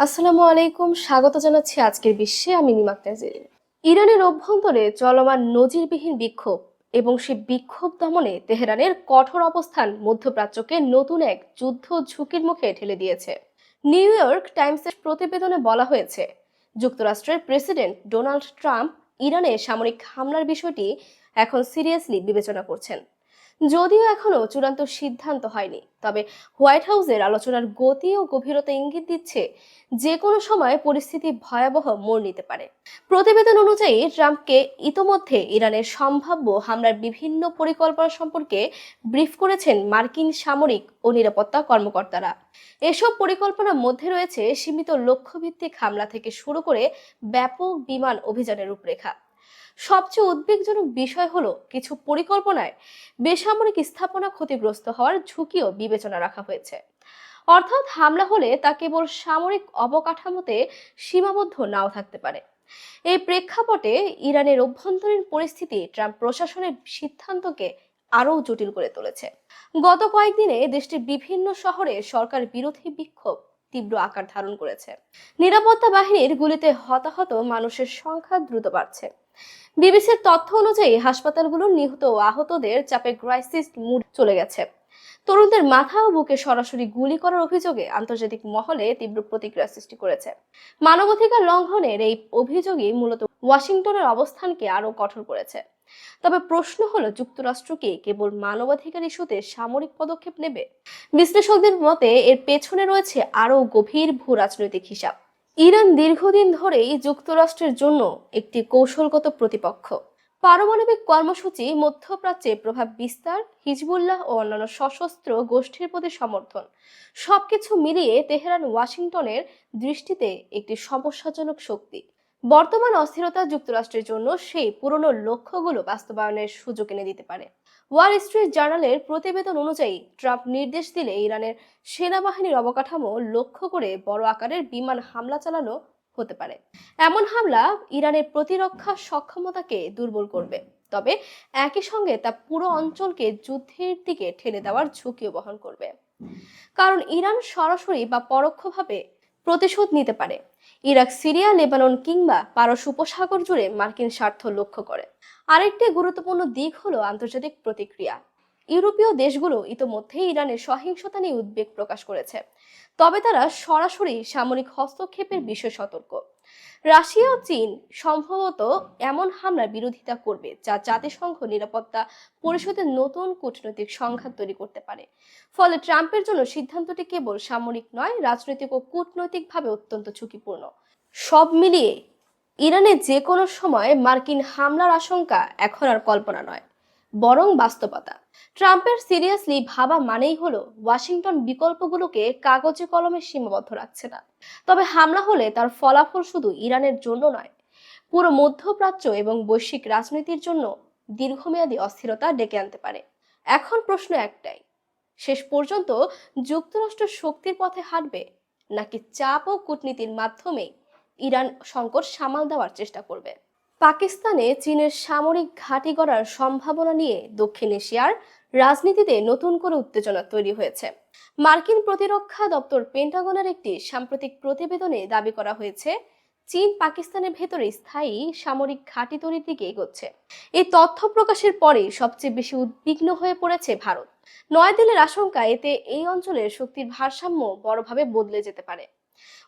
আসসালামু আলাইকুম, স্বাগত জানাচ্ছি আজকের বিশ্বে। আমি মিমাক তাজরিন। ইরানের অভ্যন্তরে চলমান নজিরবিহীন বিক্ষোভ এবং সে বিক্ষোভ দমনে তেহরানের কঠোর অবস্থান মধ্যপ্রাচ্যকে নতুন এক যুদ্ধ ঝুঁকির মুখে ঠেলে দিয়েছে। নিউ ইয়র্ক টাইমসের প্রতিবেদনে বলা হয়েছে, যুক্তরাষ্ট্রের প্রেসিডেন্ট ডোনাল্ড ট্রাম্প ইরানে সামরিক হামলার বিষয়টি এখন সিরিয়াসলি বিবেচনা করছেন। যদিও এখনো চূড়ান্ত সিদ্ধান্ত হয়নি, তবে হোয়াইট হাউসের আলোচনার গতি ও গভীরতা ইঙ্গিত দিচ্ছে যে কোনো সময় পরিস্থিতি ভয়াবহ মোড় নিতে পারে। প্রতিবেদন অনুযায়ী ট্রাম্পকে ইতোমধ্যে ইরানের সম্ভাব্য হামলার বিভিন্ন পরিকল্পনা সম্পর্কে ব্রিফ করেছেন মার্কিন সামরিক ও নিরাপত্তা কর্মকর্তারা। এসব পরিকল্পনার মধ্যে রয়েছে সীমিত লক্ষ্যভিত্তিক হামলা থেকে শুরু করে ব্যাপক বিমান অভিযানের রূপরেখা। সবচেয়ে উদ্বেগজনক বিষয় হলো, কিছু পরিকল্পনায় বেসামরিক স্থাপনা ক্ষতিগ্রস্ত হওয়ার ঝুঁকিও বিবেচনা রাখা হয়েছে। অর্থাৎ হামলা হলে তা কেবল সামরিক অবকাঠামোতে সীমাবদ্ধ নাও থাকতে পারে। এই প্রেক্ষাপটে ইরানের অভ্যন্তরীণ পরিস্থিতি ট্রাম্প প্রশাসনের সিদ্ধান্তকে আরও জটিল করে তুলেছে। গত কয়েকদিনে দেশটির বিভিন্ন শহরে সরকার বিরোধী বিক্ষোভ তীব্র আকার ধারণ করেছে। নিরাপত্তা বাহিনীর গুলিতে হতাহত মানুষের সংখ্যা দ্রুত বাড়ছে। বিবিসির তথ্য অনুযায়ী হাসপাতালগুলোর নিহত ও আহতদের চাপে ক্রাইসিস মুড চলে গেছে। তরুণদের মাথা ও বুকে সরাসরি গুলি করার অভিযোগে আন্তর্জাতিক মহলে তীব্র প্রতিক্রিয়া সৃষ্টি করেছে। মানবাধিকার লঙ্ঘনের এই অভিযোগই মূলত ওয়াশিংটনের অবস্থানকে আরো কঠোর করেছে। তবে প্রশ্ন হলো, যুক্তরাষ্ট্র কি কেবল মানবাধিকার ইস্যুতে সামরিক পদক্ষেপ নেবে? বিশ্লেষকদের মতে এর পেছনে রয়েছে আরো গভীর ভূ রাজনৈতিক হিসাব। ইরান দীর্ঘদিন ধরেই যুক্তরাষ্ট্রের জন্য একটি কৌশলগত প্রতিপক্ষ। পারমাণবিক কর্মসূচি, মধ্যপ্রাচ্যে প্রভাব বিস্তার, হিজবুল্লাহ ও অন্যান্য সশস্ত্র গোষ্ঠীর প্রতি সমর্থন, সবকিছু মিলিয়ে তেহরান ওয়াশিংটনের দৃষ্টিতে একটি সমস্যাজনক শক্তি। বর্তমান অস্থিরতা যুক্তরাষ্ট্রের জন্য সেই পুরনো লক্ষ্যগুলো বাস্তবায়নের সুযোগ এনে দিতে পারে। ওয়াল স্ট্রিট জার্নালের প্রতিবেদন অনুযায়ী ট্রাম্প নির্দেশ দিলে ইরানের সেনাবাহিনীর অবকাঠামো লক্ষ্য করে বড় আকারের বিমান হামলা চালানো হতে পারে। এমন হামলা ইরানের প্রতিরক্ষা সক্ষমতাকে দুর্বল করবে, তবে একই সঙ্গে তা পুরো অঞ্চলকে যুদ্ধের দিকে ঠেলে দেওয়ার ঝুঁকিও বহন করবে। কারণ ইরান সরাসরি বা পরোক্ষভাবে প্রতিশোধ নিতে পারে। ইরাক, সিরিয়া, লেবানন কিংবা পারস্য উপসাগর জুড়ে মার্কিন স্বার্থ লক্ষ্য করে। আরেকটি গুরুত্বপূর্ণ দিক হলো আন্তর্জাতিক প্রতিক্রিয়া। ইউরোপীয় দেশগুলো ইতোমধ্যেই ইরানের সহিংসতা নিয়ে উদ্বেগ প্রকাশ করেছে, তবে তারা সরাসরি সামরিক হস্তক্ষেপের বিষয়ে সতর্ক। রাশিয়া ও চীন সম্ভবত এমন হামলার বিরোধিতা করবে যা জাতিসংঘ নিরাপত্তা পরিষদের নতুন কূটনৈতিক সংঘাত তৈরি করতে পারে। ফলে ট্রাম্পের জন্য সিদ্ধান্তটি কেবল সামরিক নয়, রাজনৈতিক ও কূটনৈতিকভাবে অত্যন্ত ঝুঁকিপূর্ণ। সব মিলিয়ে ইরানে যে কোনো সময় মার্কিন হামলার আশঙ্কা এখন আর কল্পনা নয়, বরং বাস্তবতা। ট্রাম্পের সিরিয়াসলি ভাবা মানেই হলো ওয়াশিংটন বিকল্পগুলোকে কাগজে কলমে সীমাবদ্ধ রাখছে না। তবে হামলা হলে তার ফলাফল শুধু ইরানের জন্য নয়, পুরো মধ্যপ্রাচ্য এবং বৈশ্বিক রাজনীতির জন্য দীর্ঘমেয়াদী অস্থিরতা ডেকে আনতে পারে। এখন প্রশ্ন একটাই, শেষ পর্যন্ত যুক্তরাষ্ট্র শক্তির পথে হাঁটবে, নাকি চাপ ও কূটনীতির মাধ্যমে ইরান সংকট সামাল দেওয়ার চেষ্টা করবে? পাকিস্তানে চীনের সামরিক ঘাঁটি গড়ার সম্ভাবনা নিয়ে দক্ষিণ এশিয়ার রাজনীতিতে নতুন করে উত্তেজনা তৈরি হয়েছে। মার্কিন প্রতিরক্ষা দপ্তর পেন্টাগনের একটি সাম্প্রতিক প্রতিবেদনে দাবি করা হয়েছে, চীন পাকিস্তানের ভেতরে স্থায়ী সামরিক ঘাঁটি তৈরির দিকে এগোচ্ছে। এই তথ্য প্রকাশের পরে সবচেয়ে বেশি উদ্বিগ্ন হয়ে পড়েছে ভারত। নয়াদিল্লির আশঙ্কা, এতে এই অঞ্চলের শক্তির ভারসাম্য বড়ভাবে বদলে যেতে পারে।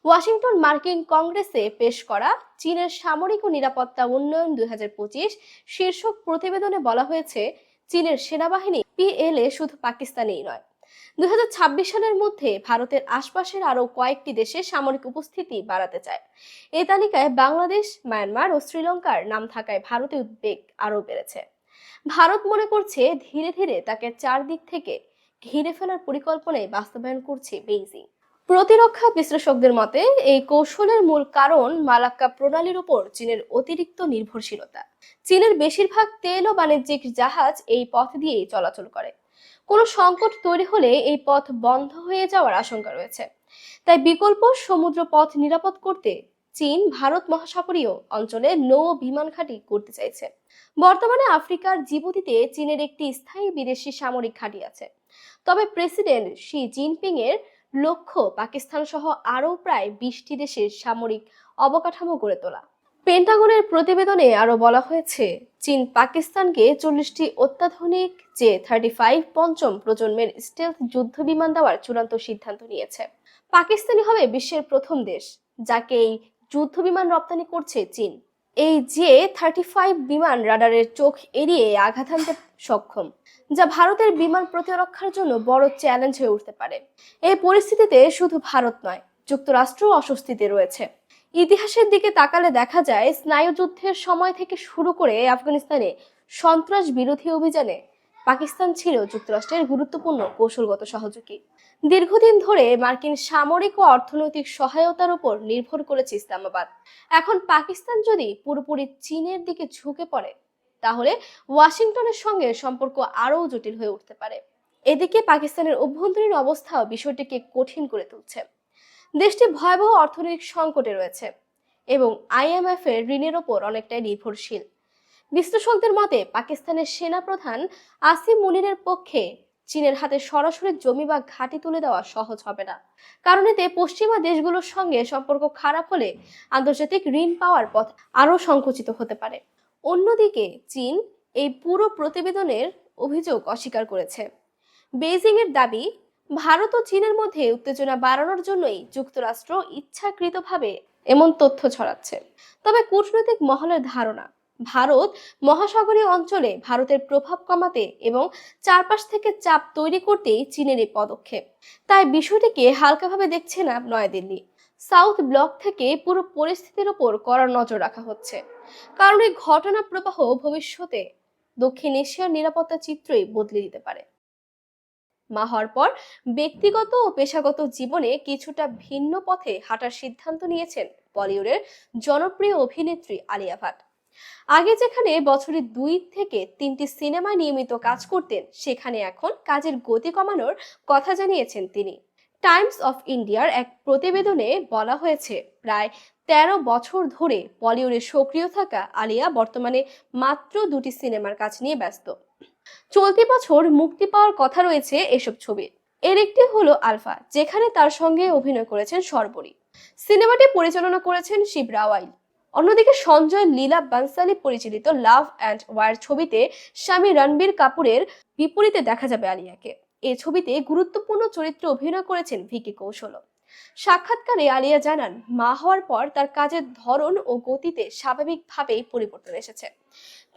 ওয়াশিংটন মার্কিন কংগ্রেসে পেশ করা চীনের সামরিক ও নিরাপত্তা উন্নয়ন 2025 শীর্ষক প্রতিবেদনে বলা হয়েছে, চীনের সেনাবাহিনী পিএলএ শুধু পাকিস্তানেই নয়, 2026 সালের মধ্যে ভারতের আশপাশের আরো কয়েকটি দেশে সামরিক উপস্থিতি বাড়াতে চায়। এই তালিকায় বাংলাদেশ, মায়ানমার ও শ্রীলঙ্কার নাম থাকায় ভারতের উদ্বেগ আরো বেড়েছে। ভারত মনে করছে ধীরে ধীরে তাকে চারদিক থেকে ঘিরে ফেলার পরিকল্পনায় বাস্তবায়ন করছে বেইজিং। প্রতিরক্ষা বিশ্লেষকদের মতে এই কৌশলের মূল কারণ মালাক্কা প্রণালীর উপর চীনের অতিরিক্ত নির্ভরশীলতা। চীনের বেশিরভাগ তেল ও বাণিজ্যিক জাহাজ এই পথ দিয়েই চলাচল করে। কোনো সংকট তৈরি হলে এই পথ বন্ধ হয়ে যাওয়ার আশঙ্কা রয়েছে। তাই বিকল্প সমুদ্র পথ নিরাপদ করতে চীন ভারত মহাসাগরীয় অঞ্চলে নৌ বিমান ঘাঁটি করতে চাইছে। বর্তমানে আফ্রিকার জিবুতিতে চীনের একটি স্থায়ী বিদেশি সামরিক ঘাঁটি আছে। তবে প্রেসিডেন্ট শি জিনপিং এর লক্ষ্য পাকিস্তান সহ আরও প্রায় 20টি দেশের সামরিক অবকাঠামো গড়ে তোলা। পেন্টাগনের প্রতিবেদনে আরো বলা হয়েছে, চীন পাকিস্তানকে 40টি অত্যাধুনিক J-35 পঞ্চম প্রজন্মের স্টেলথ যুদ্ধ বিমান দেওয়ার চূড়ান্ত সিদ্ধান্ত নিয়েছে। পাকিস্তানই হবে বিশ্বের প্রথম দেশ যাকে এই যুদ্ধ বিমান রপ্তানি করছে চীন। এই J-35 বিমান রাডারের চোখ এড়িয়ে আঘাত হানতে সক্ষম, যা ভারতের বিমান প্রতিরক্ষার জন্য বড় চ্যালেঞ্জ হয়ে উঠতে পারে। এই পরিস্থিতিতে শুধু ভারত নয়, যুক্তরাষ্ট্রও অস্বস্তিতে রয়েছে। ইতিহাসের দিকে তাকালে দেখা যায়, স্নায়ুযুদ্ধের সময় থেকে শুরু করে আফগানিস্তানে সন্ত্রাস বিরোধী অভিযানে পাকিস্তান ছিল যুক্তরাষ্ট্রের গুরুত্বপূর্ণ কৌশলগত সহযোগী। দীর্ঘদিন ধরে মার্কিন সামরিক ও অর্থনৈতিক সহায়তার উপর নির্ভর করেছে ইসলামাবাদ। এখন পাকিস্তান যদি পুরোপুরি চীনের দিকে ঝুঁকে পড়ে, তাহলে ওয়াশিংটনের সঙ্গে সম্পর্ক আরও জটিল হয়ে উঠতে পারে। এদিকে পাকিস্তানের অভ্যন্তরীণ অবস্থাও বিষয়টিকে কঠিন করে তুলছে। দেশটি ভয়াবহ অর্থনৈতিক সংকটে রয়েছে এবং IMF এর ঋণের ওপর অনেকটাই নির্ভরশীল। বিশ্লেষকদের মতে, পাকিস্তানের সেনাপ্রধান আসিম মুনিরের পক্ষে চীনের হাতে সরাসরি জমি বা ঘাঁটি তুলে দেওয়া সহজ হবে না, কারণ এতে পশ্চিমা দেশগুলোর সঙ্গে সম্পর্ক খারাপ হলে আন্তর্জাতিক ঋণ পাওয়ার পথ আরও সংকুচিত হতে পারে। অন্যদিকে চীন এই পুরো প্রতিবেদনের অভিযোগ অস্বীকার করেছে। বেইজিং এর দাবি, ভারত ও চীনের মধ্যে উত্তেজনা বাড়ানোর জন্যই যুক্তরাষ্ট্র ইচ্ছাকৃতভাবে এমন তথ্য ছড়াচ্ছে। তবে কূটনৈতিক মহলের ধারণা, ভারত মহাসাগরীয় অঞ্চলে ভারতের প্রভাব কমাতে এবং চারপাশ থেকে চাপ তৈরি করতেই চীনের এই পদক্ষেপ। তাই বিষয়টিকে হালকাভাবে দেখছে না নয়াদিল্লি। সাউথ ব্লক থেকে পুরো পরিস্থিতির ওপর কড়া নজর রাখা হচ্ছে, কারণ এই ঘটনা প্রবাহ ভবিষ্যতে দক্ষিণ এশিয়ার নিরাপত্তা চিত্রই বদলে দিতে পারে। মা হওয়ার পর ব্যক্তিগত ও পেশাগত জীবনে কিছুটা ভিন্ন পথে হাঁটার সিদ্ধান্ত নিয়েছেন বলিউডের জনপ্রিয় অভিনেত্রী আলিয়া ভাট। আগে যেখানে বছরে 2 থেকে 3টি সিনেমায় নিয়মিত কাজ করতেন, সেখানে এখন কাজের গতি কমানোর কথা জানিয়েছেন তিনি। টাইমস অফ ইন্ডিয়ার এক প্রতিবেদনে বলা হয়েছে, প্রায় 13 বছর ধরে বলিউডে সক্রিয় থাকা আলিয়া বর্তমানে মাত্র 2টি সিনেমার কাজ নিয়ে ব্যস্ত। চলতি বছর মুক্তি পাওয়ার কথা রয়েছে এসব ছবির। এর একটি হলো আলফা, যেখানে তার সঙ্গে অভিনয় করেছেন শর্বরী। সিনেমাটি পরিচালনা করেছেন শিব রাওয়াইল। অন্যদিকে সঞ্জয় লীলা বানসালি পরিচালিত লাভ অ্যান্ড ওয়ার ছবিতে স্বামী রণবীর কাপুরের বিপরীতে দেখা যাবে আলিয়াকে। এই ছবিতে গুরুত্বপূর্ণ চরিত্রে অভিনয় করেছেন ভিকি কৌশল। সাক্ষাৎকারে আলিয়া জানান, মা হওয়ার পর তার কাজের ধরন ও গতিতে স্বাভাবিকভাবেই পরিবর্তন এসেছে।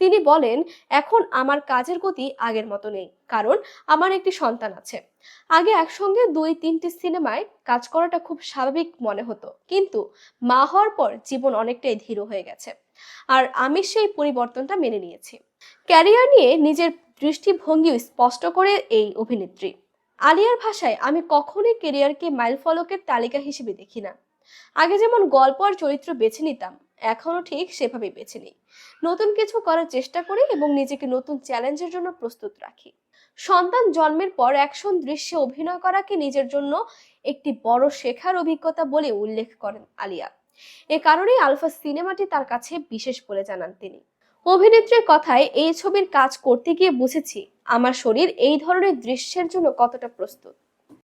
তিনি বলেন, এখন আমার কাজের গতি আগের মতো নেই, কারণ আমার একটি সন্তান আছে। আগে একসঙ্গে 2-3টি সিনেমায় কাজ করাটা খুব স্বাভাবিক মনে হতো, কিন্তু মা হওয়ার পর জীবন অনেকটাই ধীর হয়ে গেছে, আর আমি সেই পরিবর্তনটা মেনে নিয়েছি। ক্যারিয়ার নিয়ে নিজের দৃষ্টিভঙ্গি স্পষ্ট করে এই অভিনেত্রী। আলিয়ার ভাষায়, আমি কখনোই ক্যারিয়ারকে মাইলফলকের তালিকা হিসেবে দেখি না। আগে যেমন গল্প আর চরিত্র বেছে নিতাম, এখনো ঠিক সেভাবেই বেছে নিই। নতুন কিছু করার চেষ্টা করি এবং নিজেকে নতুন চ্যালেঞ্জের জন্য প্রস্তুত রাখি। সন্তান জন্মের পর অ্যাকশন দৃশ্যে অভিনয় করাকে নিজের জন্য একটি বড় শেখার অভিজ্ঞতা বলে উল্লেখ করেন আলিয়া। এ কারণেই আলফা সিনেমাটি তার কাছে বিশেষ বলে জানান তিনি। অভিনেত্রীর কথায়, এই ছবির কাজ করতে গিয়ে বুঝেছি আমার শরীর এই ধরনের দৃশ্যের জন্য কতটা প্রস্তুত।